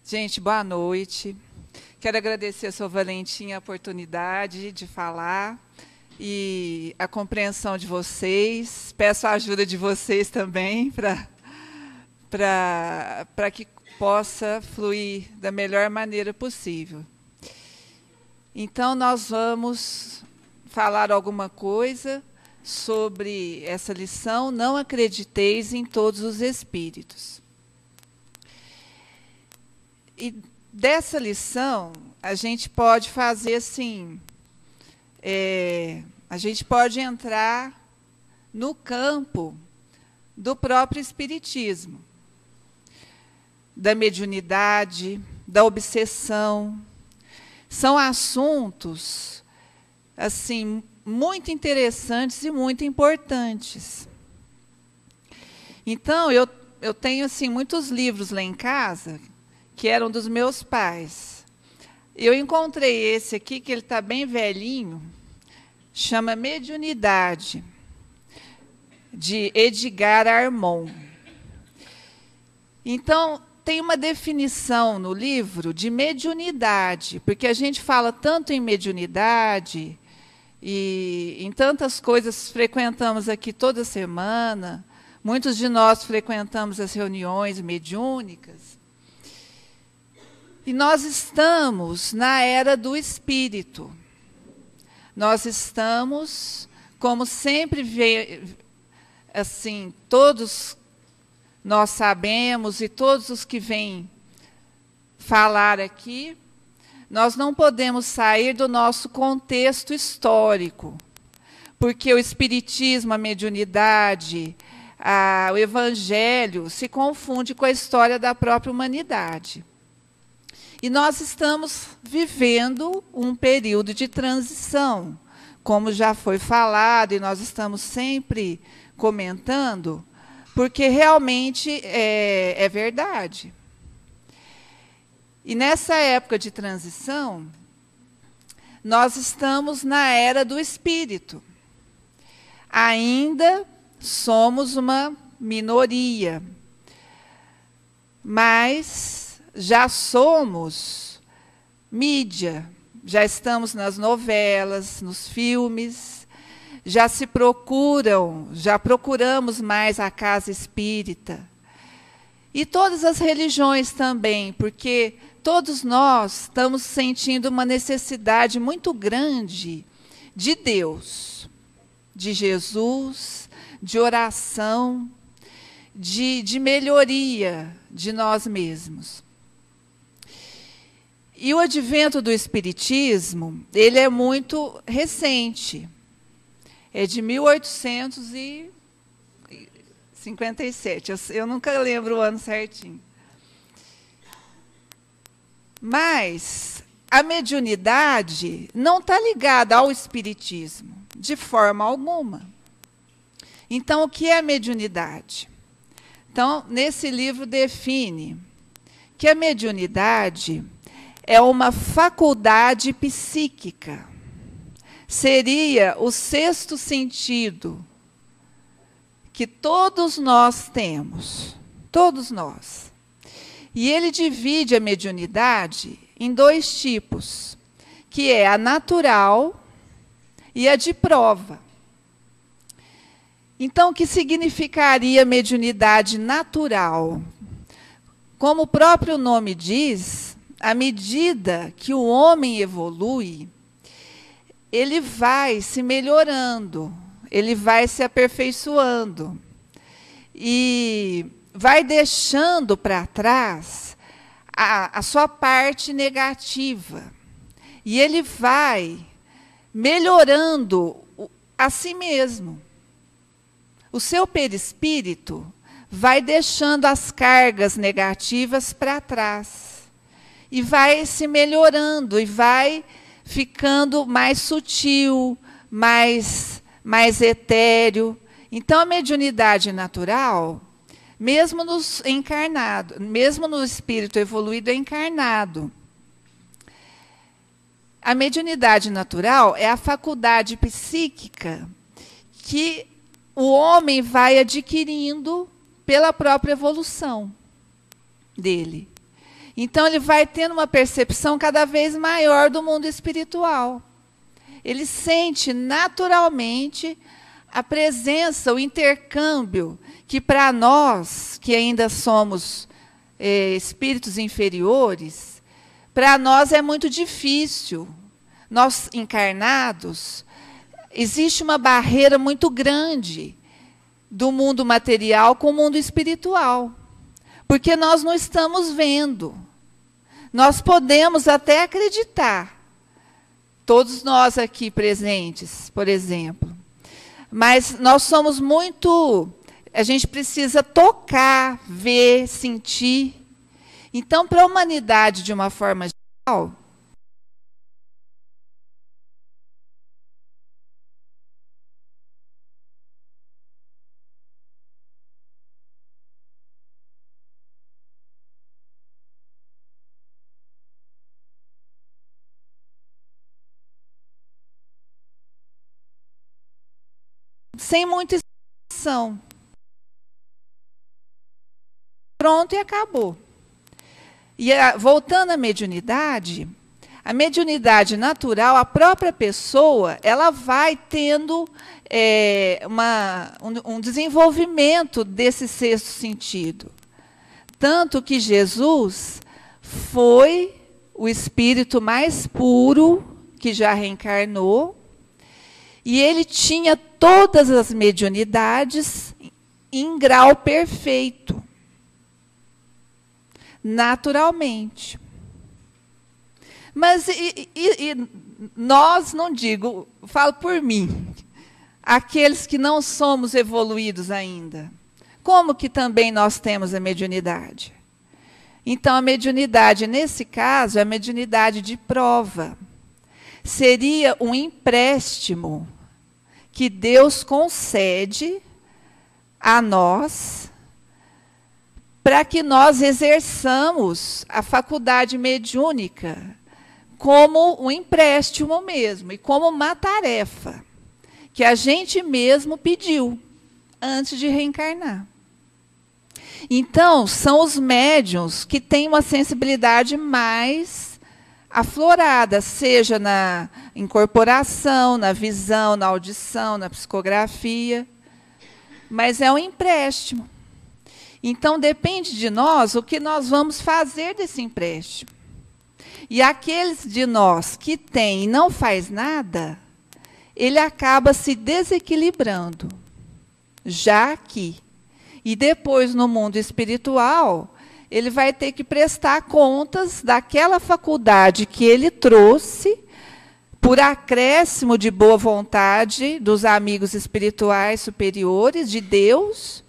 Gente, boa noite. Quero agradecer a sua Valentim a oportunidade de falar e a compreensão de vocês. Peço a ajuda de vocês também para que possa fluir da melhor maneira possível. Então, nós vamos falar alguma coisa sobre essa lição. Não acrediteis em todos os espíritos. E dessa lição, a gente pode fazer assim, a gente pode entrar no campo do próprio espiritismo, da mediunidade, da obsessão. São assuntos assim muito interessantes e muito importantes. Então, eu tenho assim muitos livros lá em casa que eram dos meus pais. Eu encontrei esse aqui, que ele está bem velhinho, chama Mediunidade, de Edgar Armon. Então, tem uma definição no livro de mediunidade, porque a gente fala tanto em mediunidade e em tantas coisas, frequentamos aqui toda semana, muitos de nós frequentamos as reuniões mediúnicas. E nós estamos na era do espírito. Nós estamos, como sempre, assim, todos nós sabemos, e todos os que vêm falar aqui, nós não podemos sair do nosso contexto histórico, porque o espiritismo, a mediunidade, o evangelho se confunde com a história da própria humanidade. E nós estamos vivendo um período de transição, como já foi falado, e nós estamos sempre comentando, porque realmente é verdade. E nessa época de transição, nós estamos na era do espírito. Ainda somos uma minoria, mas já somos mídia, já estamos nas novelas, nos filmes, já procuramos mais a casa espírita. E todas as religiões também, porque todos nós estamos sentindo uma necessidade muito grande de Deus, de Jesus, de oração, de melhoria de nós mesmos. E o advento do espiritismo, ele é muito recente. É de 1857. Eu nunca lembro o ano certinho. Mas a mediunidade não está ligada ao espiritismo, de forma alguma. Então, o que é a mediunidade? Então, nesse livro define que a mediunidade é uma faculdade psíquica. Seria o sexto sentido que todos nós temos. Todos nós. E ele divide a mediunidade em dois tipos, que é a natural e a de prova. Então, o que significaria mediunidade natural? Como o próprio nome diz, à medida que o homem evolui, ele vai se melhorando, ele vai se aperfeiçoando e vai deixando para trás a sua parte negativa. E ele vai melhorando a si mesmo. O seu perispírito vai deixando as cargas negativas para trás. E vai se melhorando, e vai ficando mais sutil, mais etéreo. Então, a mediunidade natural, mesmo nos encarnados, mesmo no espírito evoluído encarnado, a mediunidade natural é a faculdade psíquica que o homem vai adquirindo pela própria evolução. dele. Então, ele vai tendo uma percepção cada vez maior do mundo espiritual. Ele sente naturalmente a presença, o intercâmbio, que para nós, que ainda somos espíritos inferiores, para nós é muito difícil. Nós, encarnados, existe uma barreira muito grande do mundo material com o mundo espiritual. Porque nós não estamos vendo. Nós podemos até acreditar. Todos nós aqui presentes, por exemplo. Mas nós somos muito... A gente precisa tocar, ver, sentir. Então, para a humanidade, de uma forma geral... sem muita explicação. Pronto e acabou. E voltando à mediunidade, a mediunidade natural, a própria pessoa, ela vai tendo um desenvolvimento desse sexto sentido. Tanto que Jesus foi o espírito mais puro que já reencarnou, e ele tinha todas as mediunidades em grau perfeito. Naturalmente. Mas nós, não digo, falo por mim, aqueles que não somos evoluídos ainda, como que também nós temos a mediunidade? Então, a mediunidade, nesse caso, é a mediunidade de prova. Seria um empréstimo que Deus concede a nós para que nós exerçamos a faculdade mediúnica como um empréstimo mesmo, e como uma tarefa que a gente mesmo pediu antes de reencarnar. Então, são os médiuns que têm uma sensibilidade mais aflorada, seja na incorporação, na visão, na audição, na psicografia, mas é um empréstimo. Então, depende de nós o que nós vamos fazer desse empréstimo. E aqueles de nós que têm e não faz nada, ele acaba se desequilibrando, já aqui. E depois, no mundo espiritual, ele vai ter que prestar contas daquela faculdade que ele trouxe, por acréscimo de boa vontade dos amigos espirituais superiores, de Deus,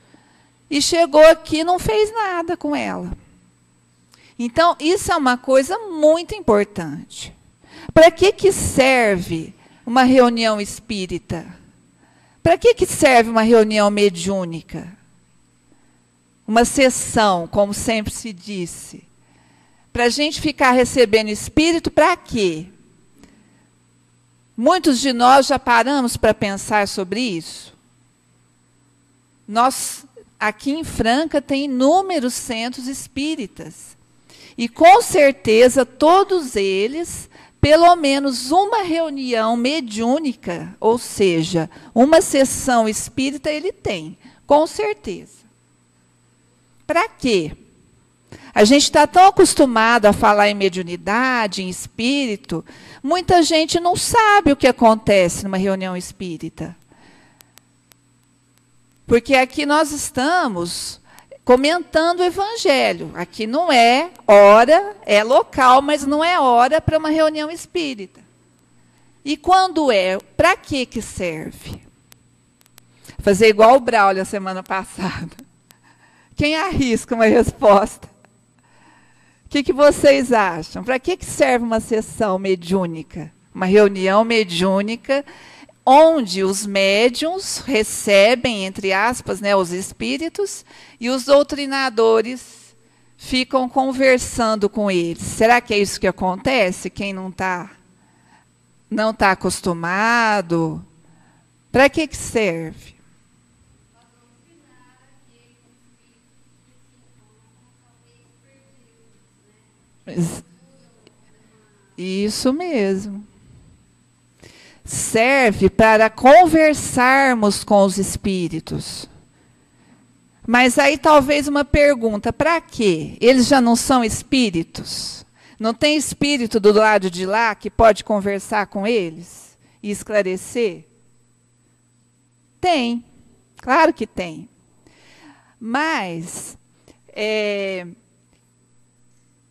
e chegou aqui e não fez nada com ela. Então, isso é uma coisa muito importante. Para que serve uma reunião espírita? Para que serve uma reunião mediúnica? Uma sessão, como sempre se disse. Para a gente ficar recebendo espírito, para quê? Muitos de nós já paramos para pensar sobre isso. Nós, aqui em Franca, tem inúmeros centros espíritas. E, com certeza, todos eles, pelo menos uma reunião mediúnica, ou seja, uma sessão espírita, ele tem, com certeza. Para quê? A gente está tão acostumado a falar em mediunidade, em espírito, muita gente não sabe o que acontece numa reunião espírita. Porque aqui nós estamos comentando o Evangelho. Aqui não é hora, é local, mas não é hora para uma reunião espírita. E quando é, para que serve? Fazer igual o Braulio a semana passada. Quem arrisca uma resposta? O que vocês acham? Para que serve uma sessão mediúnica? Uma reunião mediúnica, onde os médiuns recebem, entre aspas, né, os espíritos, e os doutrinadores ficam conversando com eles. Será que é isso que acontece? Quem não tá acostumado? Para que serve? Isso mesmo. Serve para conversarmos com os espíritos. Mas aí talvez uma pergunta, para quê? Eles já não são espíritos? Não tem espírito do lado de lá que pode conversar com eles e esclarecer? Tem, claro que tem. Mas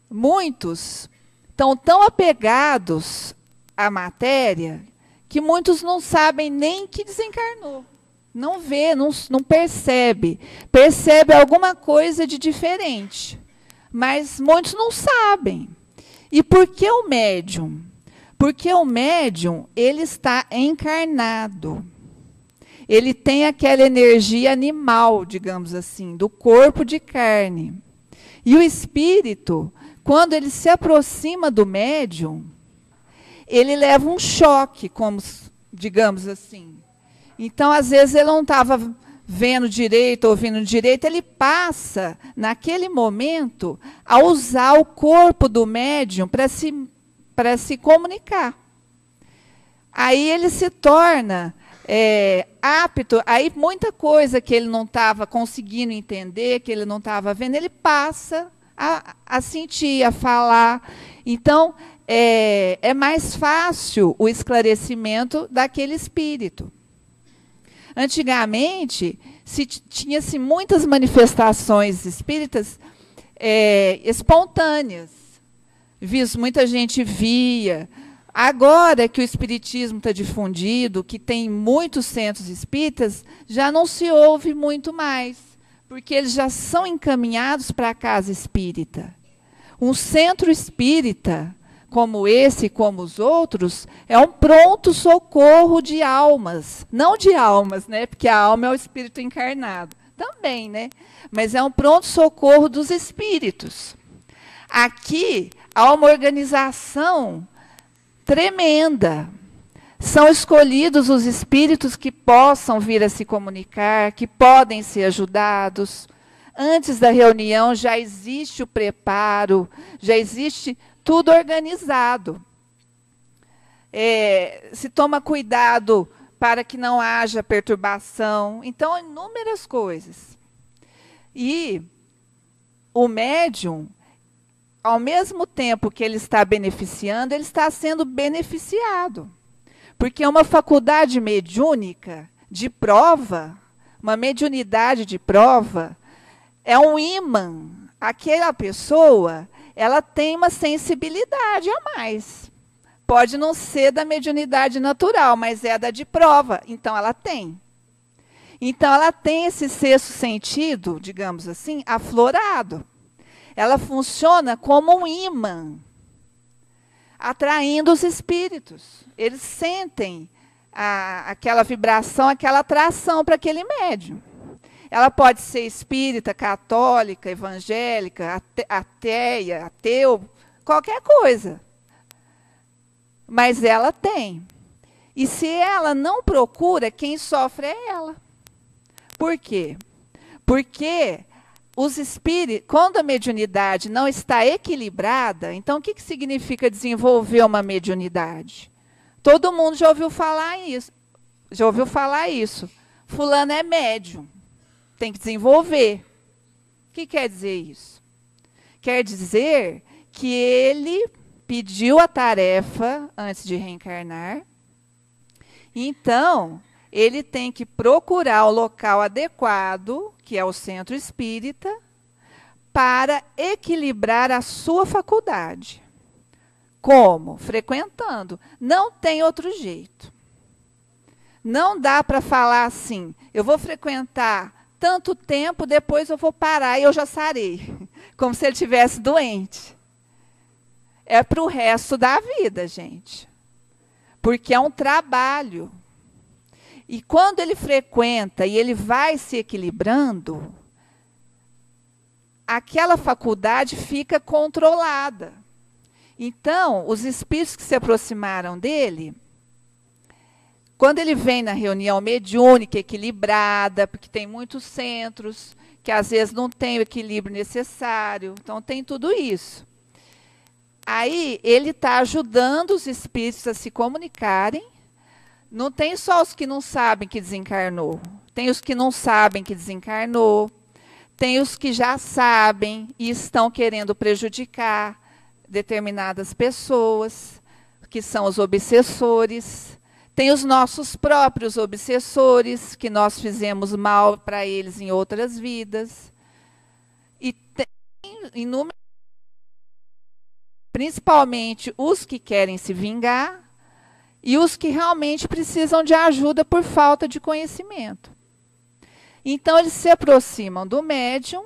muitos estão tão apegados à matéria que muitos não sabem nem que desencarnou. Não vê, não percebe. Percebe alguma coisa de diferente. Mas muitos não sabem. E por que o médium? Porque o médium, ele está encarnado. Ele tem aquela energia animal, digamos assim, do corpo de carne. E o espírito, quando ele se aproxima do médium, ele leva um choque, como, digamos assim. Então, às vezes, ele não estava vendo direito, ouvindo direito, ele passa, naquele momento, a usar o corpo do médium para se comunicar. Aí ele se torna apto, aí muita coisa que ele não estava conseguindo entender, que ele não estava vendo, ele passa a sentir, a falar. Então, é mais fácil o esclarecimento daquele espírito. Antigamente, tinha-se muitas manifestações espíritas espontâneas. Muita gente via. Agora que o espiritismo está difundido, que tem muitos centros espíritas, já não se ouve muito mais, porque eles já são encaminhados para a casa espírita. Um centro espírita, como esse e como os outros, é um pronto-socorro de almas. Não de almas, né? Porque a alma é o espírito encarnado. Também, né? Mas é um pronto-socorro dos espíritos. Aqui há uma organização tremenda. São escolhidos os espíritos que possam vir a se comunicar, que podem ser ajudados. Antes da reunião já existe o preparo, já existe tudo organizado. Se toma cuidado para que não haja perturbação. Então, inúmeras coisas. E o médium, ao mesmo tempo que ele está beneficiando, ele está sendo beneficiado. Porque uma faculdade mediúnica de prova, uma mediunidade de prova, é um ímã. Aquela pessoa, ela tem uma sensibilidade a mais. Pode não ser da mediunidade natural, mas é da de prova. Então, ela tem. Então, ela tem esse sexto sentido, digamos assim, aflorado. Ela funciona como um ímã, atraindo os espíritos. Eles sentem aquela vibração, aquela atração para aquele médium. Ela pode ser espírita, católica, evangélica, ateia, ateu, qualquer coisa. Mas ela tem. E se ela não procura, quem sofre é ela. Por quê? Porque os espíritos, quando a mediunidade não está equilibrada, então o que significa desenvolver uma mediunidade? Todo mundo já ouviu falar isso. Já ouviu falar isso. Fulano é médium. Tem que desenvolver. O que quer dizer isso? Quer dizer que ele pediu a tarefa antes de reencarnar. Então, ele tem que procurar o local adequado, que é o centro espírita, para equilibrar a sua faculdade. Como? Frequentando. Não tem outro jeito. Não dá para falar assim, eu vou frequentar tanto tempo, depois eu vou parar e eu já sarei. Como se ele estivesse doente. É para o resto da vida, gente. Porque é um trabalho. E quando ele frequenta e ele vai se equilibrando, aquela faculdade fica controlada. Então, os espíritos que se aproximaram dele, quando ele vem na reunião mediúnica equilibrada, porque tem muitos centros que às vezes não tem o equilíbrio necessário, então tem tudo isso. Aí ele está ajudando os espíritos a se comunicarem. Não tem só os que não sabem que desencarnou. Tem os que não sabem que desencarnou. Tem os que já sabem e estão querendo prejudicar determinadas pessoas, que são os obsessores. Tem os nossos próprios obsessores, que nós fizemos mal para eles em outras vidas. E tem inúmeros, principalmente os que querem se vingar e os que realmente precisam de ajuda por falta de conhecimento. Então, eles se aproximam do médium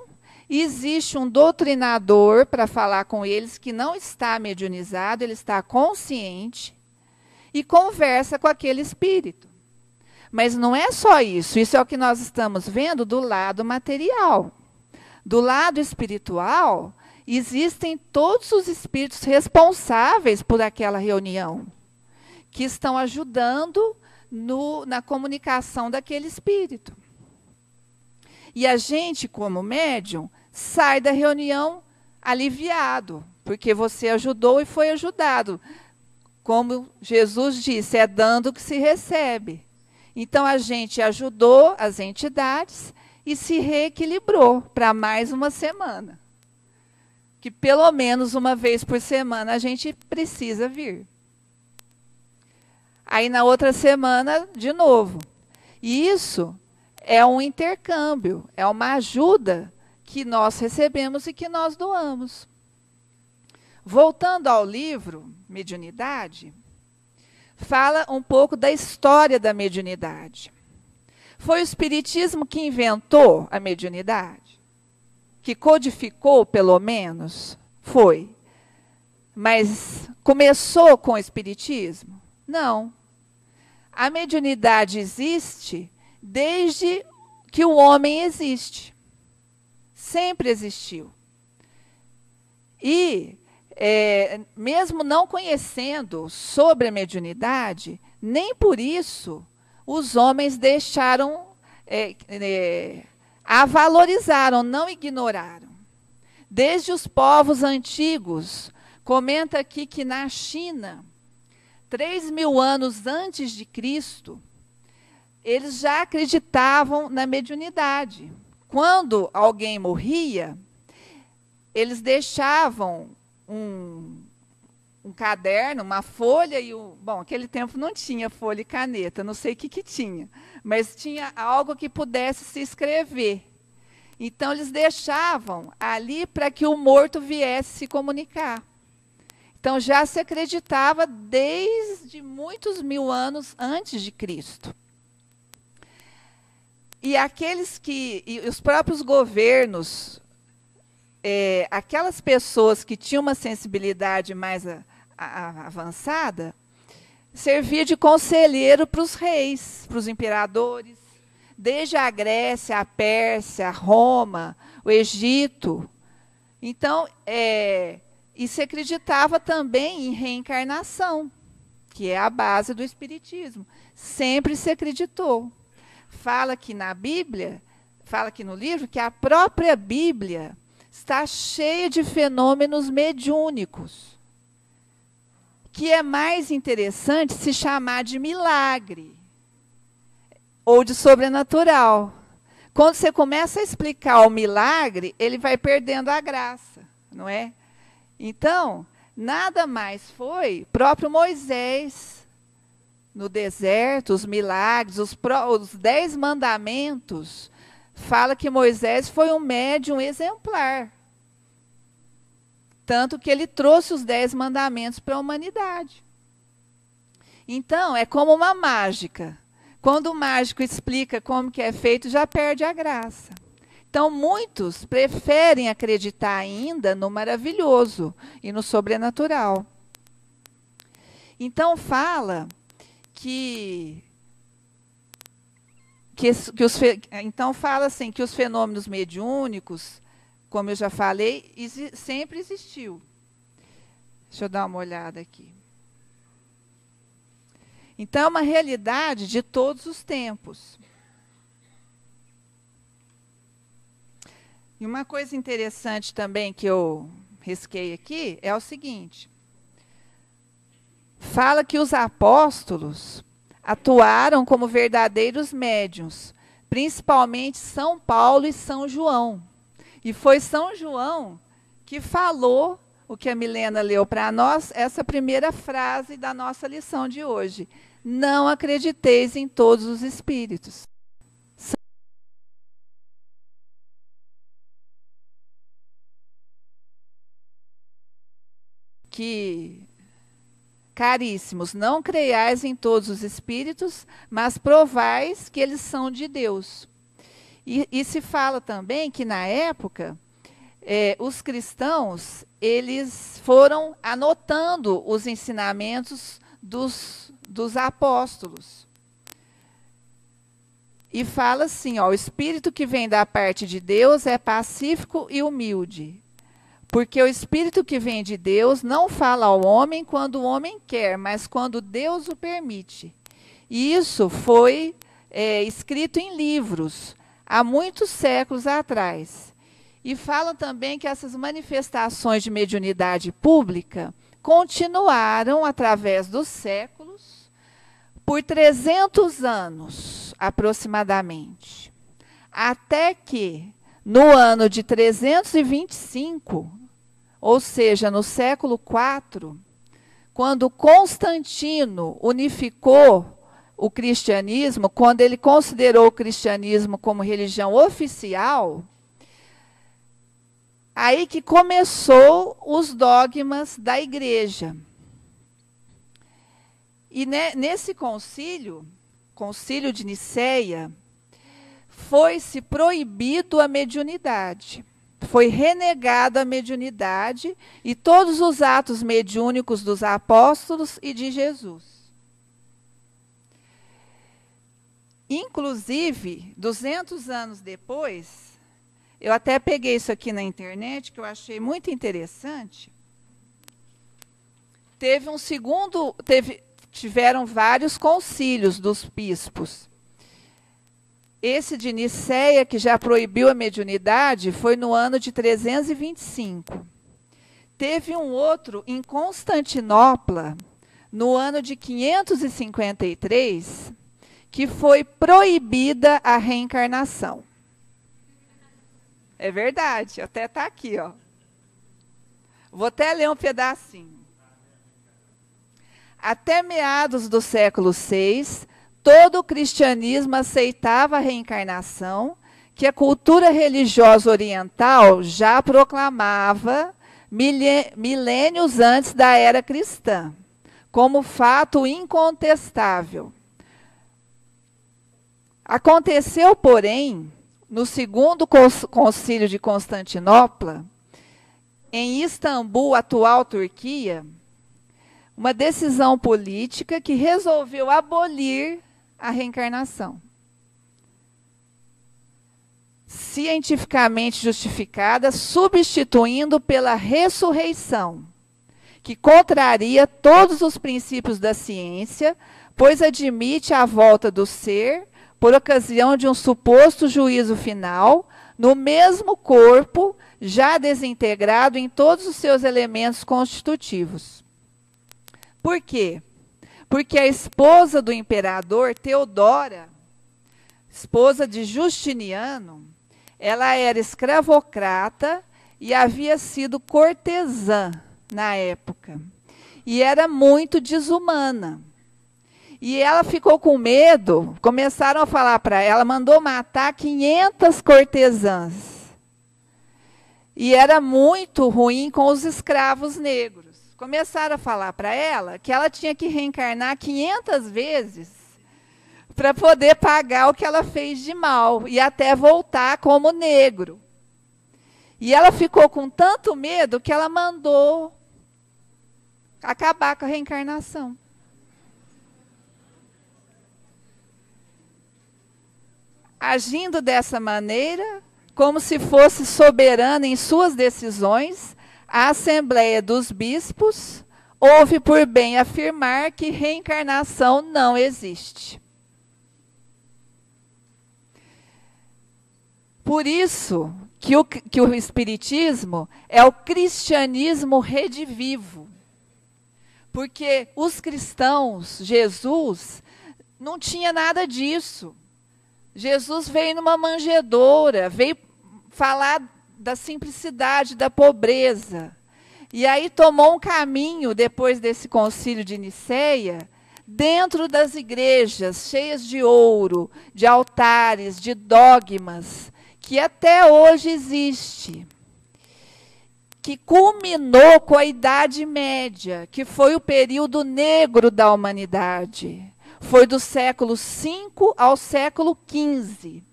e existe um doutrinador para falar com eles que não está mediunizado, ele está consciente e conversa com aquele espírito. Mas não é só isso, isso é o que nós estamos vendo do lado material. Do lado espiritual, existem todos os espíritos responsáveis por aquela reunião, que estão ajudando na comunicação daquele espírito. E a gente, como médium, sai da reunião aliviado, porque você ajudou e foi ajudado. Como Jesus disse, é dando que se recebe. Então, a gente ajudou as entidades e se reequilibrou para mais uma semana. Que pelo menos uma vez por semana a gente precisa vir. Aí, na outra semana, de novo. E isso é um intercâmbio, é uma ajuda que nós recebemos e que nós doamos. Voltando ao livro Mediunidade, fala um pouco da história da mediunidade. Foi o Espiritismo que inventou a mediunidade? Que codificou, pelo menos? Foi. Mas começou com o Espiritismo? Não. A mediunidade existe desde que o homem existe. Sempre existiu. E, mesmo não conhecendo sobre a mediunidade, nem por isso os homens deixaram, a valorizaram, não ignoraram. Desde os povos antigos, comenta aqui que na China, 3.000 anos antes de Cristo, eles já acreditavam na mediunidade. Quando alguém morria, eles deixavam um caderno, uma folha e bom, naquele tempo não tinha folha e caneta, não sei o que tinha, mas tinha algo que pudesse se escrever. Então eles deixavam ali para que o morto viesse se comunicar. Então já se acreditava desde muitos mil anos antes de Cristo. E os próprios governos, aquelas pessoas que tinham uma sensibilidade mais avançada, servia de conselheiro para os reis, para os imperadores, desde a Grécia, a Pérsia, a Roma, o Egito. Então, e se acreditava também em reencarnação, que é a base do Espiritismo. Sempre se acreditou. Fala que na Bíblia, fala aqui no livro, que a própria Bíblia está cheia de fenômenos mediúnicos, que é mais interessante se chamar de milagre ou de sobrenatural. Quando você começa a explicar o milagre, ele vai perdendo a graça, não é? Então, nada mais foi próprio Moisés, no deserto, os milagres, os 10 mandamentos, fala que Moisés foi um médium exemplar. Tanto que ele trouxe os 10 mandamentos para a humanidade. Então, é como uma mágica. Quando o mágico explica como que é feito, já perde a graça. Então, muitos preferem acreditar ainda no maravilhoso e no sobrenatural. Então, fala então fala assim que os fenômenos mediúnicos, como eu já falei, sempre existiu. Deixa eu dar uma olhada aqui. Então, é uma realidade de todos os tempos. E uma coisa interessante também que eu risquei aqui é o seguinte: fala que os apóstolos atuaram como verdadeiros médiuns, principalmente São Paulo e São João. E foi São João que falou o que a Milena leu para nós, essa primeira frase da nossa lição de hoje. Não acrediteis em todos os espíritos. Que, caríssimos, não creiais em todos os espíritos, mas provais que eles são de Deus. E se fala também que, na época, os cristãos eles foram anotando os ensinamentos dos apóstolos. E fala assim, ó, o espírito que vem da parte de Deus é pacífico e humilde. Porque o espírito que vem de Deus não fala ao homem quando o homem quer, mas quando Deus o permite. E isso foi escrito em livros, há muitos séculos atrás. E falam também que essas manifestações de mediunidade pública continuaram, através dos séculos, por 300 anos, aproximadamente. Até que, no ano de 325, ou seja, no século IV, quando Constantino unificou o cristianismo, quando ele considerou o cristianismo como religião oficial, aí que começou os dogmas da igreja. E nesse concílio de Nicéia, foi-se proibido a mediunidade. Foi renegada a mediunidade e todos os atos mediúnicos dos apóstolos e de Jesus. Inclusive, 200 anos depois, eu até peguei isso aqui na internet, que eu achei muito interessante. Tiveram vários concílios dos bispos. Esse de Nicéia, que já proibiu a mediunidade, foi no ano de 325. Teve um outro em Constantinopla, no ano de 553, que foi proibida a reencarnação. É verdade, até está aqui, ó. Vou até ler um pedacinho. Até meados do século VI, todo o cristianismo aceitava a reencarnação, que a cultura religiosa oriental já proclamava milênios antes da era cristã, como fato incontestável. Aconteceu, porém, no segundo concílio de Constantinopla, em Istambul, atual Turquia, uma decisão política que resolveu abolir a reencarnação. Cientificamente justificada, substituindo pela ressurreição, que contraria todos os princípios da ciência, pois admite a volta do ser por ocasião de um suposto juízo final, no mesmo corpo, já desintegrado em todos os seus elementos constitutivos. Por quê? Porque a esposa do imperador, Teodora, esposa de Justiniano, ela era escravocrata e havia sido cortesã na época. E era muito desumana. E ela ficou com medo, começaram a falar para ela, mandou matar 500 cortesãs. E era muito ruim com os escravos negros. Começaram a falar para ela que ela tinha que reencarnar 500 vezes para poder pagar o que ela fez de mal e até voltar como negro. E ela ficou com tanto medo que ela mandou acabar com a reencarnação. Agindo dessa maneira, como se fosse soberana em suas decisões, a Assembleia dos Bispos houve por bem afirmar que reencarnação não existe. Por isso que o Espiritismo é o cristianismo redivivo. Porque os cristãos, Jesus, não tinha nada disso. Jesus veio numa manjedoura, veio falar da simplicidade, da pobreza. E aí tomou um caminho, depois desse concílio de Nicéia, dentro das igrejas, cheias de ouro, de altares, de dogmas, que até hoje existe, que culminou com a Idade Média, que foi o período negro da humanidade. Foi do século V ao século XV.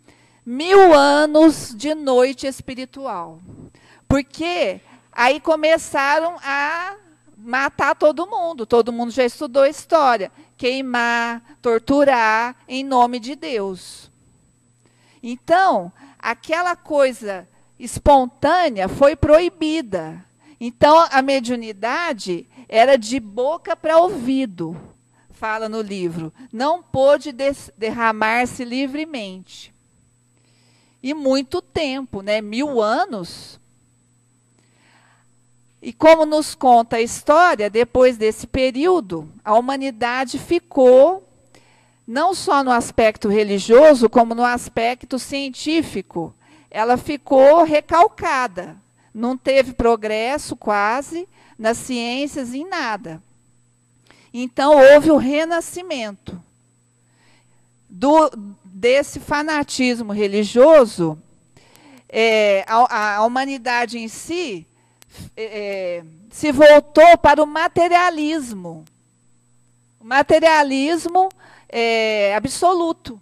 1000 anos de noite espiritual. Porque aí começaram a matar todo mundo já estudou história, queimar, torturar em nome de Deus. Então, aquela coisa espontânea foi proibida. Então, a mediunidade era de boca para ouvido, fala no livro. Não pôde derramar-se livremente. E muito tempo, né? 1000 anos. E como nos conta a história, depois desse período, a humanidade ficou, não só no aspecto religioso, como no aspecto científico, ela ficou recalcada. Não teve progresso quase nas ciências, em nada. Então, houve o renascimento desse fanatismo religioso. A humanidade em si se voltou para o materialismo. O materialismo absoluto.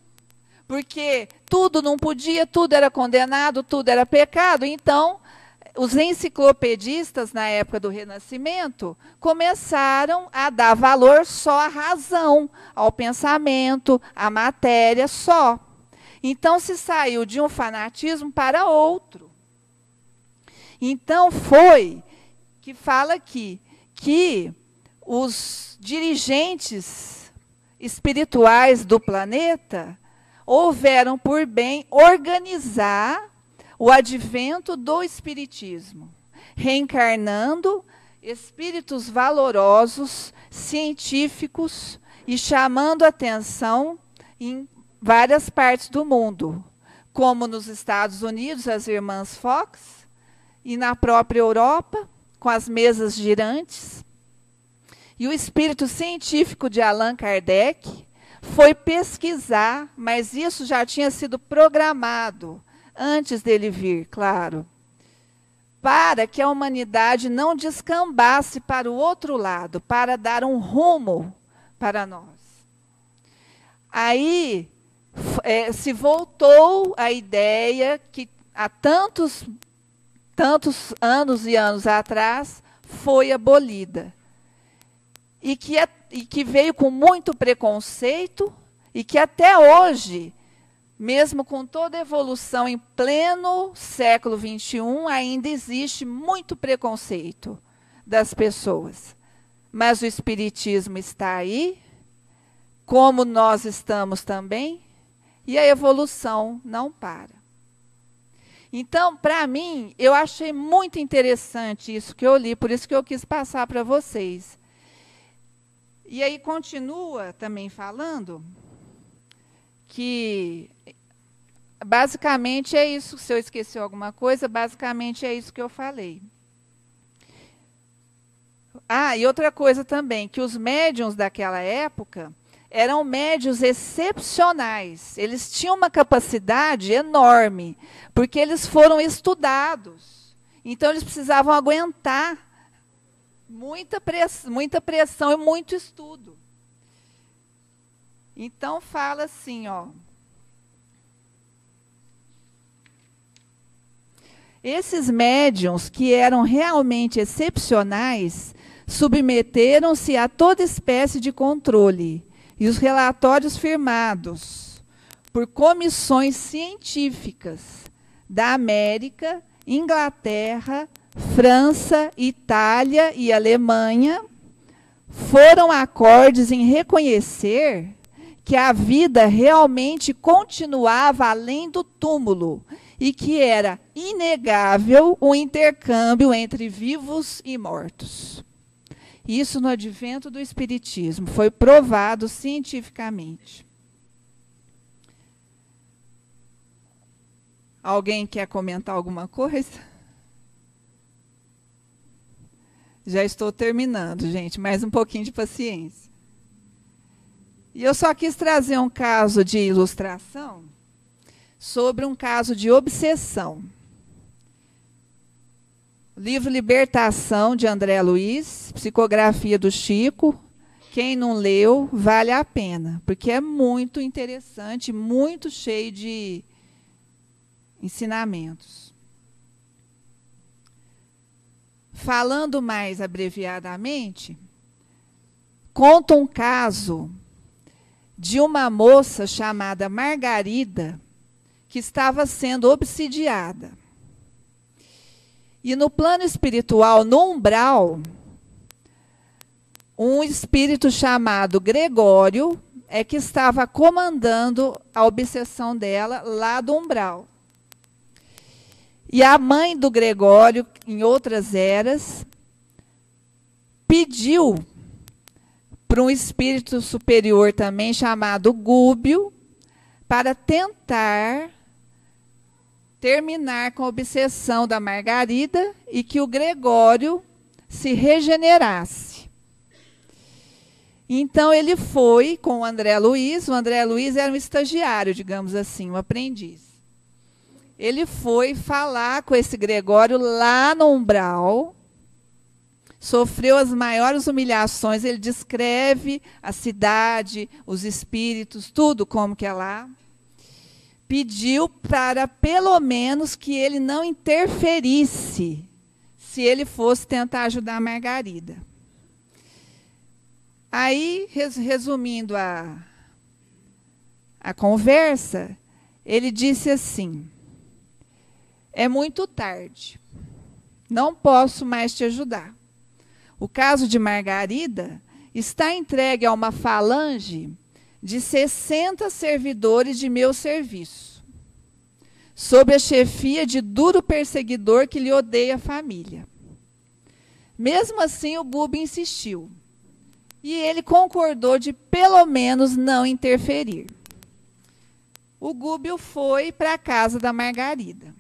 Porque tudo não podia, tudo era condenado, tudo era pecado. Então, os enciclopedistas, na época do Renascimento, começaram a dar valor só à razão, ao pensamento, à matéria só. Então, se saiu de um fanatismo para outro. Então, foi que fala aqui que os dirigentes espirituais do planeta houveram por bem organizar o advento do espiritismo, reencarnando espíritos valorosos, científicos e chamando atenção em várias partes do mundo, como nos Estados Unidos, as irmãs Fox, e na própria Europa, com as mesas girantes. E o espírito científico de Allan Kardec foi pesquisar, mas isso já tinha sido programado antes dele vir, claro, para que a humanidade não descambasse para o outro lado, para dar um rumo para nós. Aí se voltou a ideia que há tantos anos e anos atrás foi abolida. E que veio com muito preconceito e que até hoje, mesmo com toda a evolução em pleno século XXI, ainda existe muito preconceito das pessoas. Mas o Espiritismo está aí, como nós estamos também, e a evolução não para. Então, para mim, eu achei muito interessante isso que eu li, por isso que eu quis passar para vocês. E aí continua também falando que, basicamente, é isso. Se eu esqueci alguma coisa, basicamente é isso que eu falei. Ah, e outra coisa também, que os médiuns daquela época eram médiuns excepcionais. Eles tinham uma capacidade enorme, porque eles foram estudados. Então, eles precisavam aguentar muita pressão e muito estudo. Então, fala assim, ó. Esses médiuns que eram realmente excepcionais submeteram-se a toda espécie de controle, e os relatórios firmados por comissões científicas da América, Inglaterra, França, Itália e Alemanha foram acordes em reconhecer que a vida realmente continuava além do túmulo e que era inegável o intercâmbio entre vivos e mortos. Isso no advento do Espiritismo, foi provado cientificamente. Alguém quer comentar alguma coisa? Já estou terminando, gente, mais um pouquinho de paciência. E eu só quis trazer um caso de ilustração sobre um caso de obsessão. Livro Libertação, de André Luiz, psicografia do Chico. Quem não leu, vale a pena, porque é muito interessante, muito cheio de ensinamentos. Falando mais abreviadamente, conta um caso de uma moça chamada Margarida, que estava sendo obsidiada. E no plano espiritual, no umbral, um espírito chamado Gregório é que estava comandando a obsessão dela lá do umbral. E a mãe do Gregório, em outras eras, pediu para um espírito superior também chamado Gúbio para tentar terminar com a obsessão da Margarida e que o Gregório se regenerasse. Então ele foi com o André Luiz era um estagiário, digamos assim, um aprendiz. Ele foi falar com esse Gregório lá no umbral, sofreu as maiores humilhações, ele descreve a cidade, os espíritos, tudo como que é lá. Pediu para, pelo menos, que ele não interferisse se ele fosse tentar ajudar a Margarida. Aí, resumindo a conversa, ele disse assim: é muito tarde, não posso mais te ajudar. O caso de Margarida está entregue a uma falange de 60 servidores de meu serviço, sob a chefia de duro perseguidor que lhe odeia a família. Mesmo assim, o Gúbio insistiu, e ele concordou de, pelo menos, não interferir. O Gúbio foi para a casa da Margarida,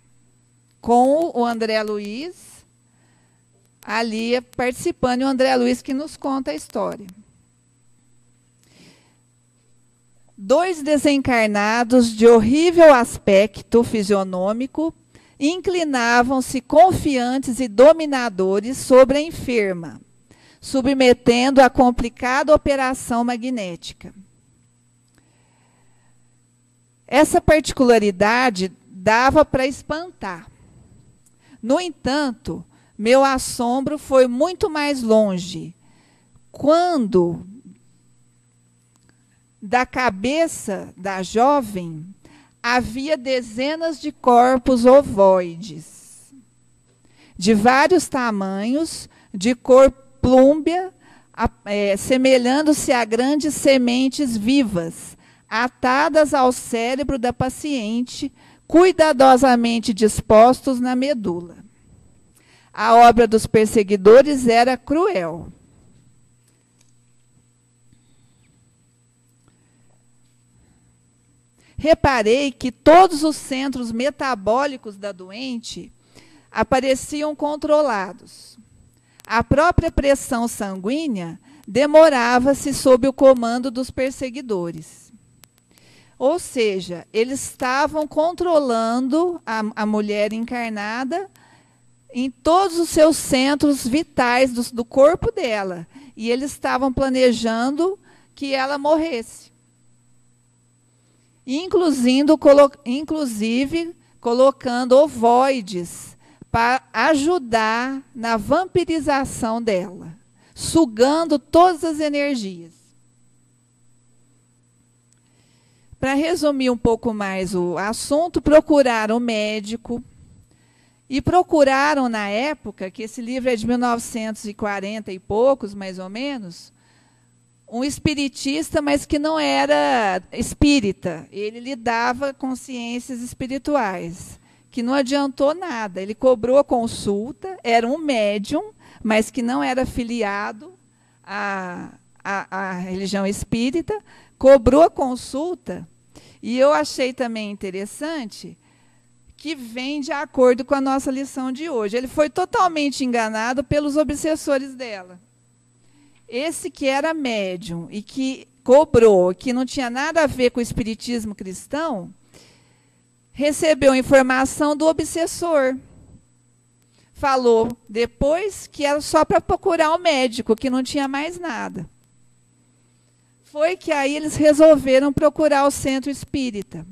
com o André Luiz, ali participando, e o André Luiz que nos conta a história. 2 desencarnados de horrível aspecto fisionômico inclinavam-se confiantes e dominadores sobre a enferma, submetendo a complicada operação magnética. Essa particularidade dava para espantar. No entanto, meu assombro foi muito mais longe, quando da cabeça da jovem havia dezenas de corpos ovoides, de vários tamanhos, de cor plúmbea, semelhando-se a grandes sementes vivas, atadas ao cérebro da paciente, cuidadosamente dispostos na medula. A obra dos perseguidores era cruel. Reparei que todos os centros metabólicos da doente apareciam controlados. A própria pressão sanguínea demorava-se sob o comando dos perseguidores. Ou seja, eles estavam controlando a mulher encarnada em todos os seus centros vitais do corpo dela. E eles estavam planejando que ela morresse. Inclusive colocando ovoides para ajudar na vampirização dela, sugando todas as energias. Para resumir um pouco mais o assunto, procuraram o médico e procuraram, na época, que esse livro é de 1940 e poucos, mais ou menos, um espiritista, mas que não era espírita. Ele lidava com ciências espirituais, que não adiantou nada. Ele cobrou a consulta, era um médium, mas que não era filiado a religião espírita, cobrou a consulta, e eu achei também interessante que vem de acordo com a nossa lição de hoje. Ele foi totalmente enganado pelos obsessores dela. Esse que era médium e que cobrou, que não tinha nada a ver com o espiritismo cristão, recebeu informação do obsessor. Falou depois que era só para procurar um médico, que não tinha mais nada. Foi que aí eles resolveram procurar o centro espírita.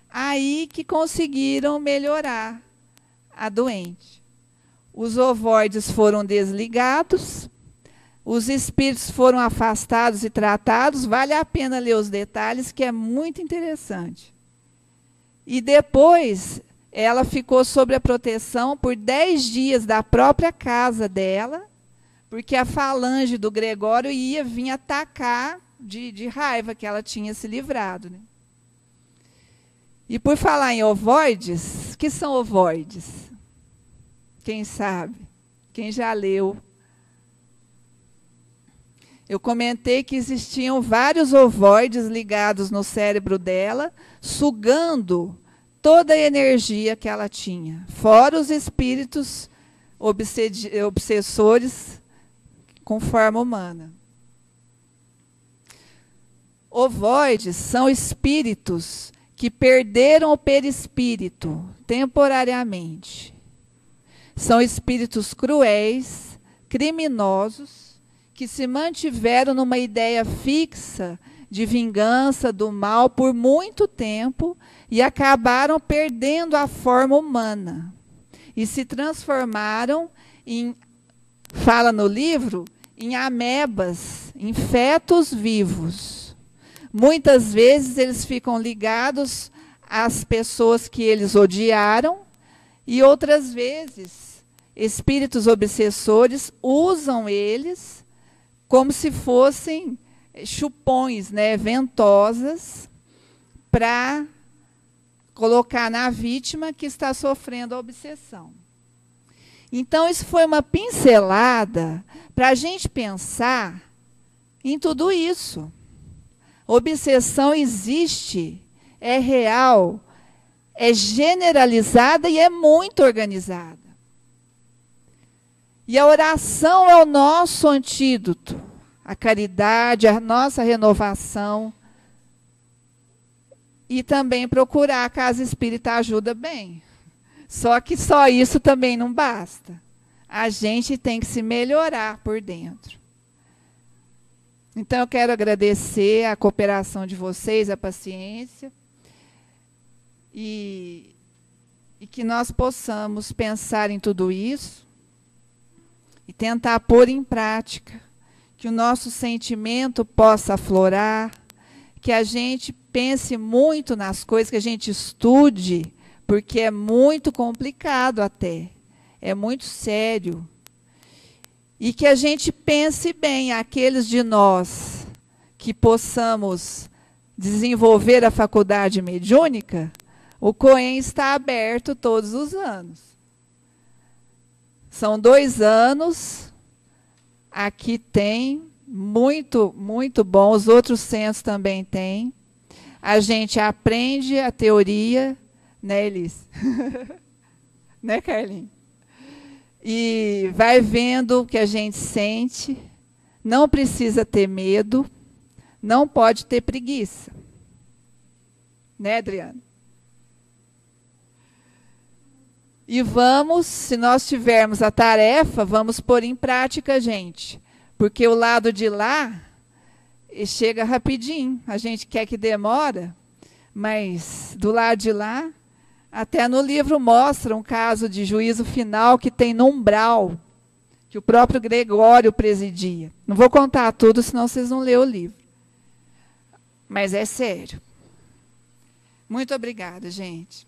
Aí que conseguiram melhorar a doente. Os ovoides foram desligados, os espíritos foram afastados e tratados. Vale a pena ler os detalhes, que é muito interessante. E depois ela ficou sob a proteção por 10 dias da própria casa dela, porque a falange do Gregório ia vir atacar de raiva que ela tinha se livrado, né? E por falar em ovoides, o que são ovoides? Quem sabe? Quem já leu? Eu comentei que existiam vários ovoides ligados no cérebro dela, sugando toda a energia que ela tinha, fora os espíritos obsessores com forma humana. Ovoides são espíritos que perderam o perispírito temporariamente. São espíritos cruéis, criminosos, que se mantiveram numa ideia fixa de vingança do mal por muito tempo e acabaram perdendo a forma humana e se transformaram em, fala no livro, em amebas, em fetos vivos. Muitas vezes eles ficam ligados às pessoas que eles odiaram e outras vezes espíritos obsessores usam eles como se fossem chupões, né, ventosas, para colocar na vítima que está sofrendo a obsessão. Então, isso foi uma pincelada para a gente pensar em tudo isso. Obsessão existe, é real, é generalizada e é muito organizada. E a oração é o nosso antídoto, a caridade, a nossa renovação. E também procurar a casa espírita ajuda bem. Só que só isso também não basta. A gente tem que se melhorar por dentro. Então, eu quero agradecer a cooperação de vocês, a paciência, e que nós possamos pensar em tudo isso e tentar pôr em prática, que o nosso sentimento possa aflorar, que a gente pense muito nas coisas, que a gente estude, porque é muito complicado até, é muito sério. E que a gente pense bem, aqueles de nós que possamos desenvolver a faculdade mediúnica, o COEM está aberto todos os anos. São 2 anos, aqui tem, muito, muito bom, os outros centros também têm. A gente aprende a teoria, né, Elis? Né, Carlinhos? E vai vendo o que a gente sente, não precisa ter medo, não pode ter preguiça. Né, Adriana? E vamos, se nós tivermos a tarefa, vamos pôr em prática, gente. Porque o lado de lá chega rapidinho. A gente quer que demora, mas do lado de lá, até no livro mostra um caso de juízo final que tem no umbral, que o próprio Gregório presidia. Não vou contar tudo, senão vocês não lêem o livro. Mas é sério. Muito obrigada, gente.